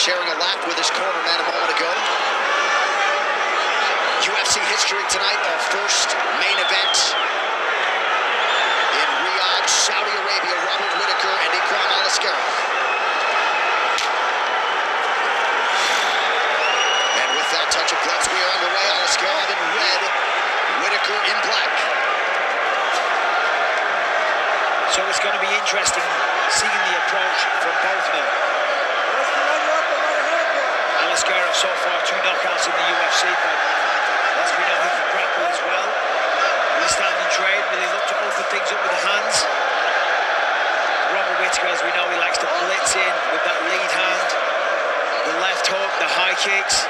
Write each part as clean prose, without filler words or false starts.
sharing a lap with his cornerman a moment ago. UFC history tonight, our first main event in Riyadh, Saudi Arabia. Robert Whitaker and Ikraam Alishkerov. And with that touch of gloves, we are underway. Alishkerov in red, Whitaker in black. So it's going to be interesting seeing the approach from both men. Alishkerov so far 2 knockouts in the UFC, but as we know, he can grapple as well. Will he stand and trade? Will he look to open things up with the hands? Robert Whitaker, as we know, he likes to blitz in with that lead hand, the left hook, the high kicks.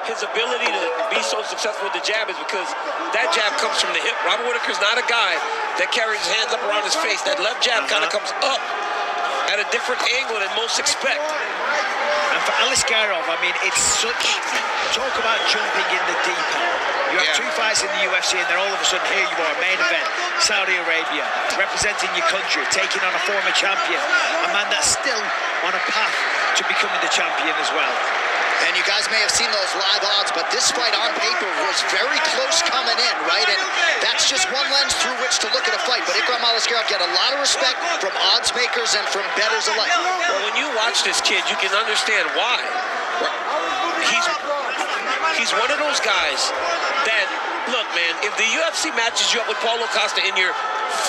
His ability to be so successful with the jab is because that jab comes from the hip. Robert Whitaker's not a guy that carries his hands up around his face. That left jab kind of comes up at a different angle than most expect. And for Alishkerov, I mean, it's such... Talk about jumping in the deep end. You have 2 fights in the UFC, and then all of a sudden, here you are, main event, Saudi Arabia, representing your country, taking on a former champion, a man that's still on a path to becoming the champion as well. And you guys may have seen those live odds, but this fight on paper was very close coming in, right? And that's just one lens through which to look at a fight. But Ikraam Alishkerov get a lot of respect from odds makers and from bettors alike. Well, when you watch this kid, you can understand why. He's one of those guys that, look, man, if the UFC matches you up with Paulo Costa in your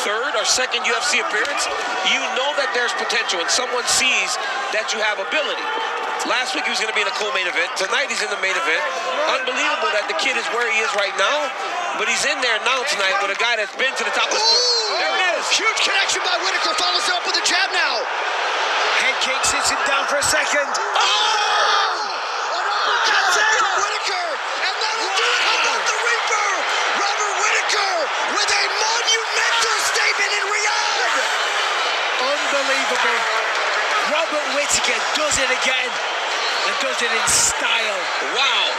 3rd or 2nd UFC appearance, you know that there's potential and someone sees that you have ability. Last week he was going to be in a co-main event. Tonight he's in the main event. Unbelievable that the kid is where he is right now, but he's in there now tonight with a guy that's been to the top of the sport. There it is. Huge connection by Whitaker. Follows up with a jab now. Head kick, sits him down for a second. That's it. Whitaker, and that'll do it. How about the Reaper? Robert Whitaker with a monumental statement in Riyadh. Unbelievable. Robert Whitaker does it again, and does it in style. Wow.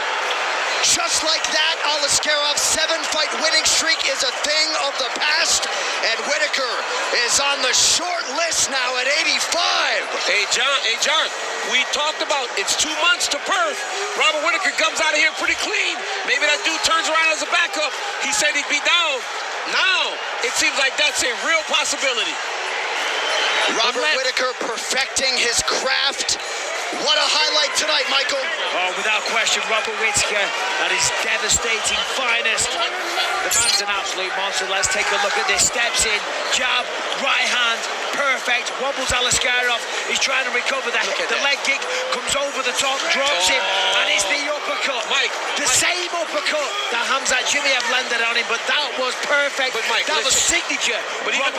Just like that, Aliskerov's 7-fight winning streak is a thing of the past, and Whitaker is on the short list now at 85. Hey, John, we talked about it's 2 months to Perth. Robert Whitaker comes out of here pretty clean. Maybe that dude turns around as a backup. He said he'd be down. Now, it seems like that's a real possibility. Robert Whitaker perfecting his craft. What a highlight tonight, Michael. Oh, without question, Robert Whitaker at his devastating finest. The man's an absolute monster. Let's take a look at this. Steps in, jab, right hand, perfect. Wobbles Alishkerov. He's trying to recover that. The leg kick comes over the top, drops him, and it's the uppercut. Mike, same uppercut that Hamzat Chimaev landed on him, but that was perfect. But Mike, that was signature. But even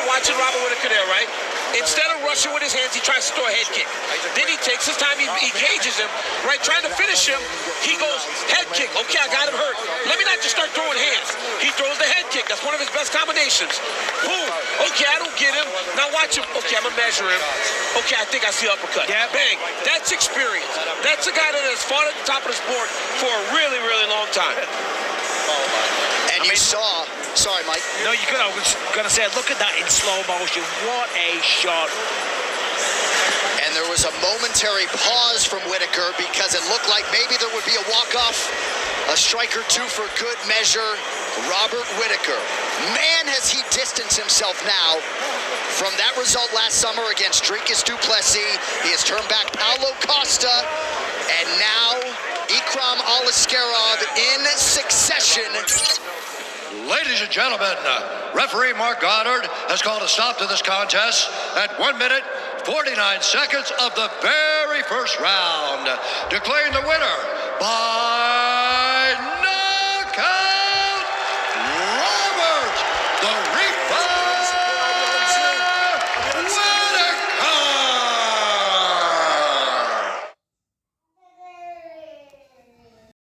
watching Robert Whitaker there, right? Instead of rushing with his hands, he tries to throw a head kick. Then he takes his time, he cages him, right? Trying to finish him, he goes, head kick. Okay, I got him hurt. Let me not just start throwing hands. He throws the head kick. That's one of his best combinations. Boom. Okay, I don't get him. Now watch him. Okay, I'm going to measure him. Okay, I think I see uppercut. Yeah. Bang. That's experience. That's a guy that has fought at the top of the sport for a really, really long time. And you saw... Sorry, Mike. No, you're good. I was going to say, look at that in slow motion. What a shot. And there was a momentary pause from Whitaker because it looked like maybe there would be a walk-off, a strike or two for good measure. Robert Whitaker, man, has he distanced himself now from that result last summer against Dricus du Plessis. He has turned back Paulo Costa, and now Ikraam Alishkerov in succession. Ladies and gentlemen, referee Mark Goddard has called a stop to this contest at 1 minute, 49 seconds of the very first round, declaring the winner by